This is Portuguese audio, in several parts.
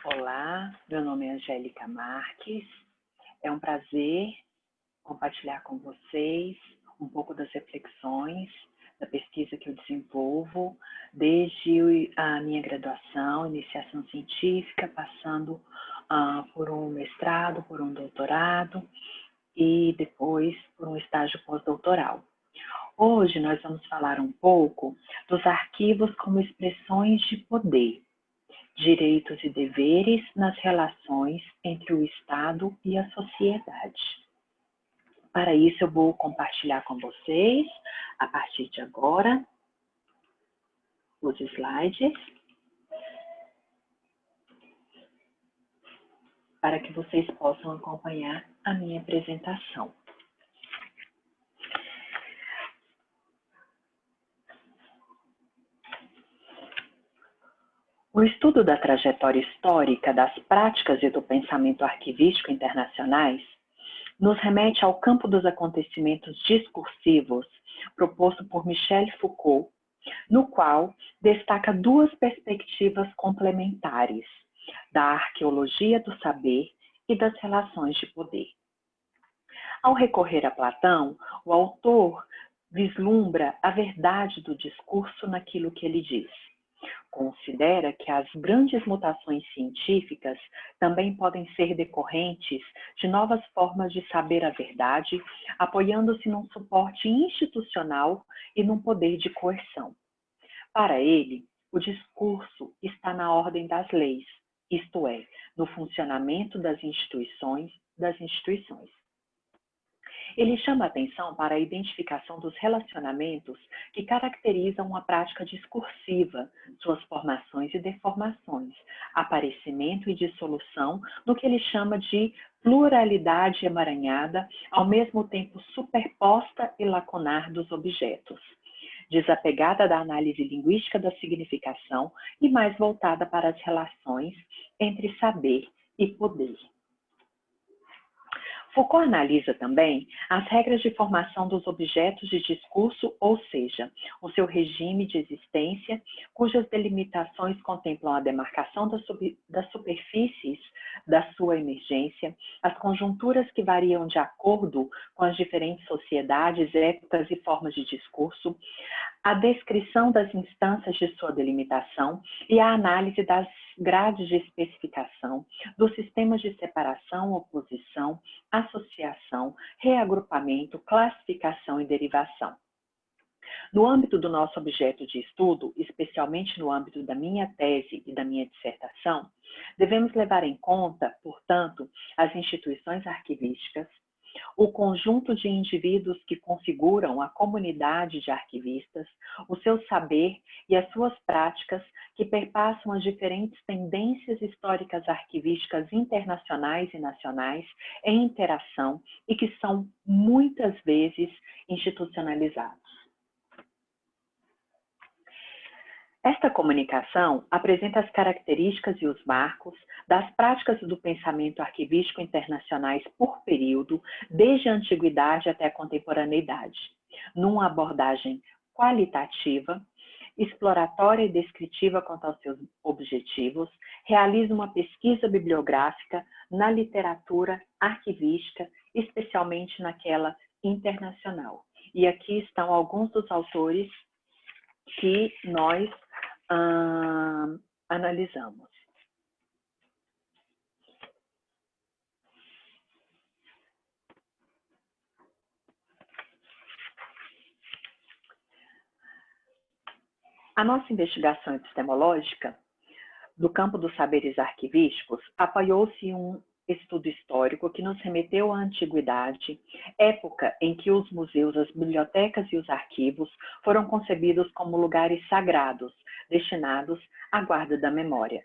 Olá, meu nome é Angélica Marques. É um prazer compartilhar com vocês um pouco das reflexões da pesquisa que eu desenvolvo desde a minha graduação, iniciação científica, passando por um mestrado, por um doutorado e depois por um estágio pós-doutoral. Hoje nós vamos falar um pouco dos arquivos como expressões de poder, direitos e deveres nas relações entre o Estado e a sociedade. Para isso, eu vou compartilhar com vocês, a partir de agora, os slides, para que vocês possam acompanhar a minha apresentação. O estudo da trajetória histórica das práticas e do pensamento arquivístico internacionais nos remete ao campo dos acontecimentos discursivos proposto por Michel Foucault, no qual destaca duas perspectivas complementares, da arqueologia do saber e das relações de poder. Ao recorrer a Platão, o autor vislumbra a verdade do discurso naquilo que ele diz. Considera que as grandes mutações científicas também podem ser decorrentes de novas formas de saber a verdade, apoiando-se num suporte institucional e num poder de coerção. Para ele, o discurso está na ordem das leis, isto é, no funcionamento das instituições. Ele chama atenção para a identificação dos relacionamentos que caracterizam a prática discursiva, suas formações e deformações, aparecimento e dissolução no que ele chama de pluralidade emaranhada, ao mesmo tempo superposta e lacunar dos objetos, desapegada da análise linguística da significação e mais voltada para as relações entre saber e poder. Foucault analisa também as regras de formação dos objetos de discurso, ou seja, o seu regime de existência, cujas delimitações contemplam a demarcação das superfícies da sua emergência, as conjunturas que variam de acordo com as diferentes sociedades, épocas e formas de discurso, a descrição das instâncias de sua delimitação e a análise das grades de especificação, dos sistemas de separação, oposição, associação, reagrupamento, classificação e derivação. No âmbito do nosso objeto de estudo, especialmente no âmbito da minha tese e da minha dissertação, devemos levar em conta, portanto, as instituições arquivísticas, o conjunto de indivíduos que configuram a comunidade de arquivistas, o seu saber e as suas práticas que perpassam as diferentes tendências históricas arquivísticas internacionais e nacionais em interação e que são muitas vezes institucionalizados. Esta comunicação apresenta as características e os marcos das práticas do pensamento arquivístico internacionais por período, desde a antiguidade até a contemporaneidade, numa abordagem qualitativa, exploratória e descritiva quanto aos seus objetivos, realiza uma pesquisa bibliográfica na literatura arquivística, especialmente naquela internacional. E aqui estão alguns dos autores que nós analisamos. A nossa investigação epistemológica do campo dos saberes arquivísticos apoiou-se em um estudo histórico que nos remeteu à antiguidade, época em que os museus, as bibliotecas e os arquivos foram concebidos como lugares sagrados, destinados à guarda da memória.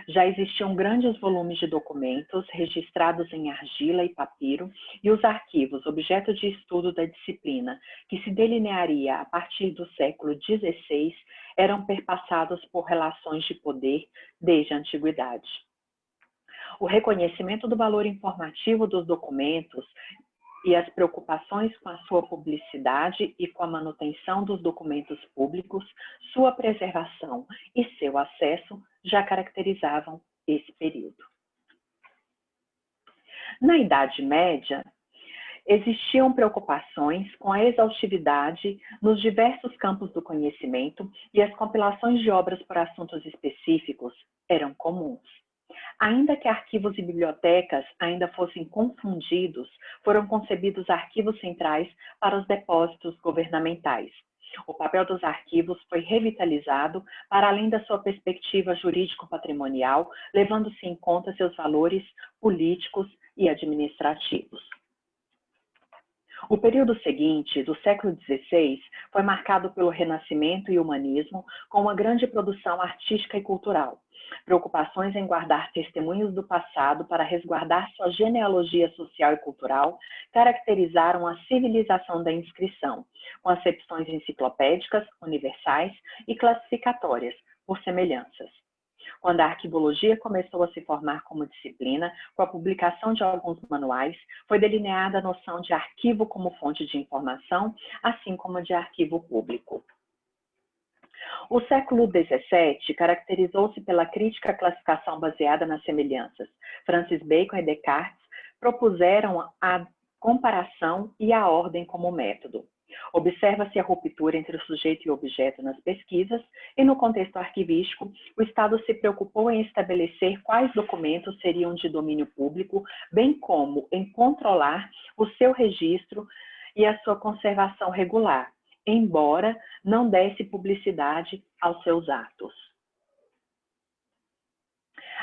Já existiam grandes volumes de documentos registrados em argila e papiro, e os arquivos, objeto de estudo da disciplina, que se delinearia a partir do século XVI, eram perpassados por relações de poder desde a antiguidade. O reconhecimento do valor informativo dos documentos e as preocupações com a sua publicidade e com a manutenção dos documentos públicos, sua preservação e seu acesso já caracterizavam esse período. Na Idade Média, existiam preocupações com a exaustividade nos diversos campos do conhecimento e as compilações de obras por assuntos específicos eram comuns. Ainda que arquivos e bibliotecas ainda fossem confundidos, foram concebidos arquivos centrais para os depósitos governamentais. O papel dos arquivos foi revitalizado para além da sua perspectiva jurídico-patrimonial, levando-se em conta seus valores políticos e administrativos. O período seguinte, do século XVI, foi marcado pelo Renascimento e Humanismo, com uma grande produção artística e cultural. Preocupações em guardar testemunhos do passado para resguardar sua genealogia social e cultural caracterizaram a civilização da inscrição, com acepções enciclopédicas, universais e classificatórias, por semelhanças. Quando a arquivologia começou a se formar como disciplina, com a publicação de alguns manuais, foi delineada a noção de arquivo como fonte de informação, assim como de arquivo público. O século XVII caracterizou-se pela crítica à classificação baseada nas semelhanças. Francis Bacon e Descartes propuseram a comparação e a ordem como método. Observa-se a ruptura entre o sujeito e o objeto nas pesquisas e, no contexto arquivístico, o Estado se preocupou em estabelecer quais documentos seriam de domínio público, bem como em controlar o seu registro e a sua conservação regular, embora não desse publicidade aos seus atos.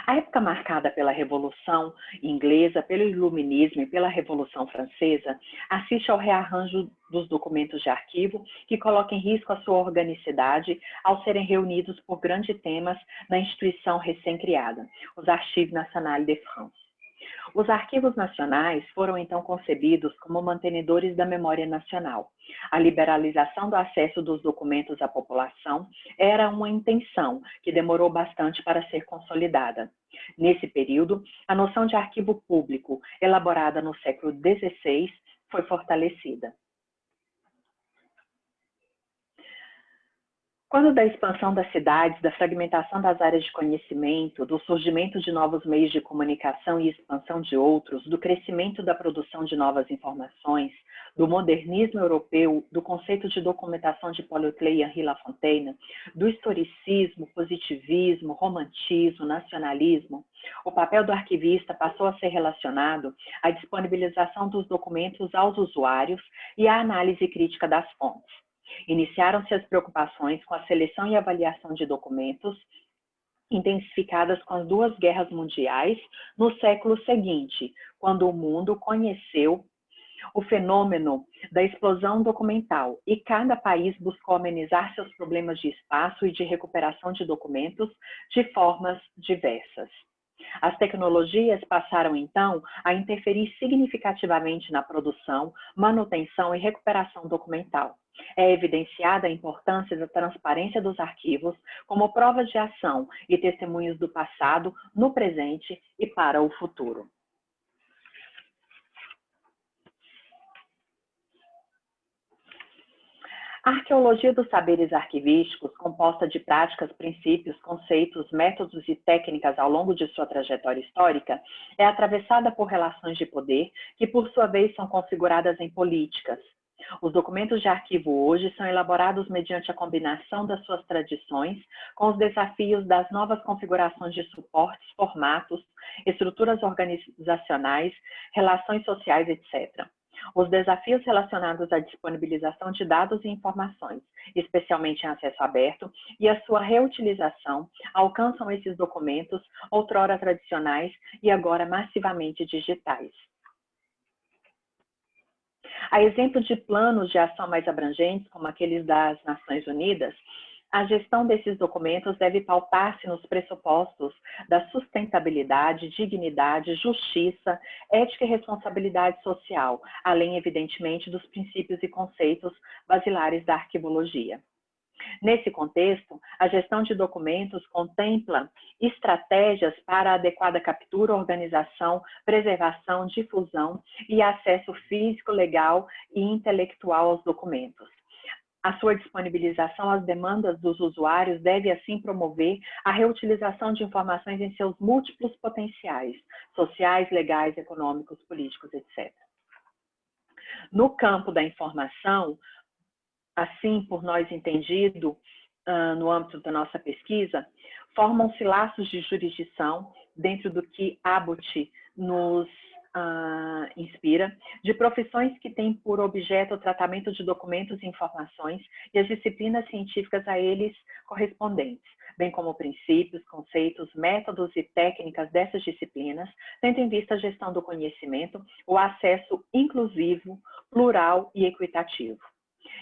A época marcada pela Revolução Inglesa, pelo Iluminismo e pela Revolução Francesa assiste ao rearranjo dos documentos de arquivo, que coloca em risco a sua organicidade ao serem reunidos por grandes temas na instituição recém-criada, os Archives Nationaux de France. Os arquivos nacionais foram então concebidos como mantenedores da memória nacional. A liberalização do acesso dos documentos à população era uma intenção que demorou bastante para ser consolidada. Nesse período, a noção de arquivo público, elaborada no século XVI, foi fortalecida. Quando da expansão das cidades, da fragmentação das áreas de conhecimento, do surgimento de novos meios de comunicação e expansão de outros, do crescimento da produção de novas informações, do modernismo europeu, do conceito de documentação de Paulo Klee e Henri Lafontaine, do historicismo, positivismo, romantismo, nacionalismo, o papel do arquivista passou a ser relacionado à disponibilização dos documentos aos usuários e à análise crítica das fontes. Iniciaram-se as preocupações com a seleção e avaliação de documentos, intensificadas com as duas guerras mundiais no século seguinte, quando o mundo conheceu o fenômeno da explosão documental e cada país buscou amenizar seus problemas de espaço e de recuperação de documentos de formas diversas. As tecnologias passaram, então, a interferir significativamente na produção, manutenção e recuperação documental. É evidenciada a importância da transparência dos arquivos como prova de ação e testemunhos do passado, no presente e para o futuro. A arqueologia dos saberes arquivísticos, composta de práticas, princípios, conceitos, métodos e técnicas ao longo de sua trajetória histórica, é atravessada por relações de poder que, por sua vez, são configuradas em políticas. Os documentos de arquivo hoje são elaborados mediante a combinação das suas tradições com os desafios das novas configurações de suportes, formatos, estruturas organizacionais, relações sociais, etc. Os desafios relacionados à disponibilização de dados e informações, especialmente em acesso aberto, e a sua reutilização, alcançam esses documentos, outrora tradicionais e agora massivamente digitais. A exemplo de planos de ação mais abrangentes, como aqueles das Nações Unidas, a gestão desses documentos deve pautar-se nos pressupostos da sustentabilidade, dignidade, justiça, ética e responsabilidade social, além, evidentemente, dos princípios e conceitos basilares da arquivologia. Nesse contexto, a gestão de documentos contempla estratégias para a adequada captura, organização, preservação, difusão e acesso físico, legal e intelectual aos documentos. A sua disponibilização às demandas dos usuários deve, assim, promover a reutilização de informações em seus múltiplos potenciais, sociais, legais, econômicos, políticos, etc. No campo da informação, assim por nós entendido, no âmbito da nossa pesquisa, formam-se laços de jurisdição dentro do que Abbott nos inspira, de profissões que têm por objeto o tratamento de documentos e informações e as disciplinas científicas a eles correspondentes, bem como princípios, conceitos, métodos e técnicas dessas disciplinas, tendo em vista a gestão do conhecimento, o acesso inclusivo, plural e equitativo.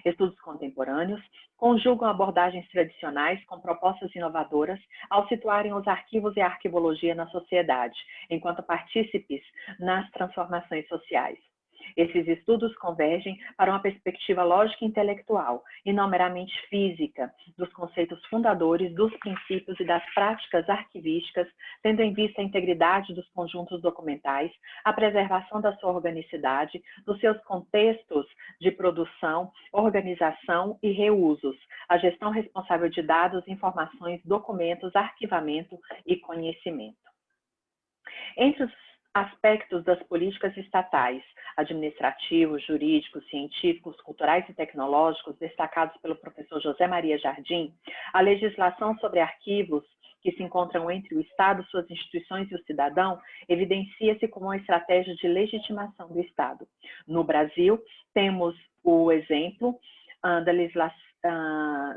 Estudos contemporâneos conjugam abordagens tradicionais com propostas inovadoras ao situarem os arquivos e a arquivologia na sociedade, enquanto partícipes nas transformações sociais. Esses estudos convergem para uma perspectiva lógica e intelectual, e não meramente física, dos conceitos fundadores, dos princípios e das práticas arquivísticas, tendo em vista a integridade dos conjuntos documentais, a preservação da sua organicidade, dos seus contextos de produção, organização e reusos, a gestão responsável de dados, informações, documentos, arquivamento e conhecimento. Entre os aspectos das políticas estatais, administrativos, jurídicos, científicos, culturais e tecnológicos, destacados pelo professor José Maria Jardim, a legislação sobre arquivos que se encontram entre o Estado, suas instituições e o cidadão, evidencia-se como uma estratégia de legitimação do Estado. No Brasil, temos o exemplo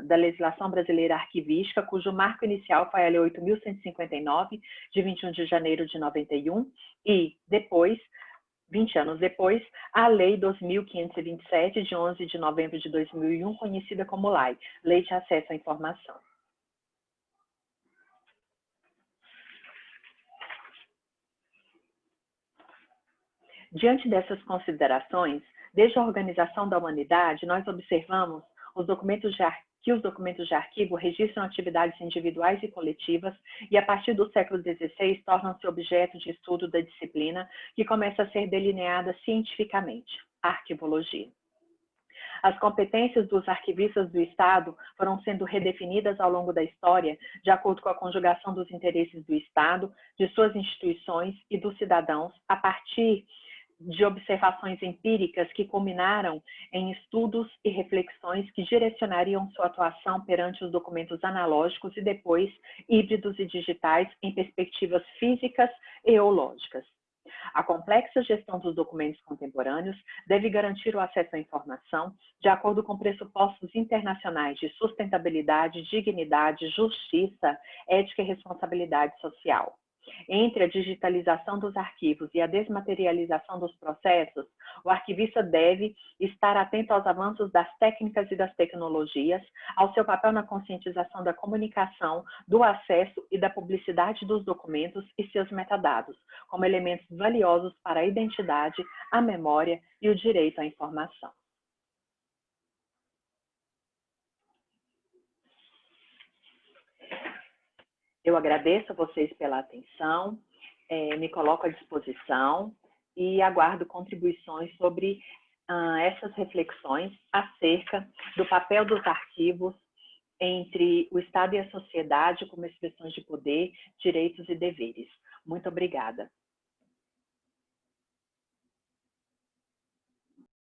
da legislação brasileira arquivística, cujo marco inicial foi a Lei 8.159, de 21 de janeiro de 91, e depois, 20 anos depois, a Lei 2.527, de 11 de novembro de 2001, conhecida como LAI, Lei de Acesso à Informação. Diante dessas considerações, desde a organização da humanidade, nós observamos que os documentos de arquivo registram atividades individuais e coletivas e, a partir do século XVI, tornam-se objeto de estudo da disciplina que começa a ser delineada cientificamente, a arquivologia. As competências dos arquivistas do Estado foram sendo redefinidas ao longo da história, de acordo com a conjugação dos interesses do Estado, de suas instituições e dos cidadãos, a partir de observações empíricas que culminaram em estudos e reflexões que direcionariam sua atuação perante os documentos analógicos e depois híbridos e digitais em perspectivas físicas e ou lógicas. A complexa gestão dos documentos contemporâneos deve garantir o acesso à informação de acordo com pressupostos internacionais de sustentabilidade, dignidade, justiça, ética e responsabilidade social. Entre a digitalização dos arquivos e a desmaterialização dos processos, o arquivista deve estar atento aos avanços das técnicas e das tecnologias, ao seu papel na conscientização da comunicação, do acesso e da publicidade dos documentos e seus metadados, como elementos valiosos para a identidade, a memória e o direito à informação. Eu agradeço a vocês pela atenção, me coloco à disposição e aguardo contribuições sobre essas reflexões acerca do papel dos arquivos entre o Estado e a sociedade como expressões de poder, direitos e deveres. Muito obrigada.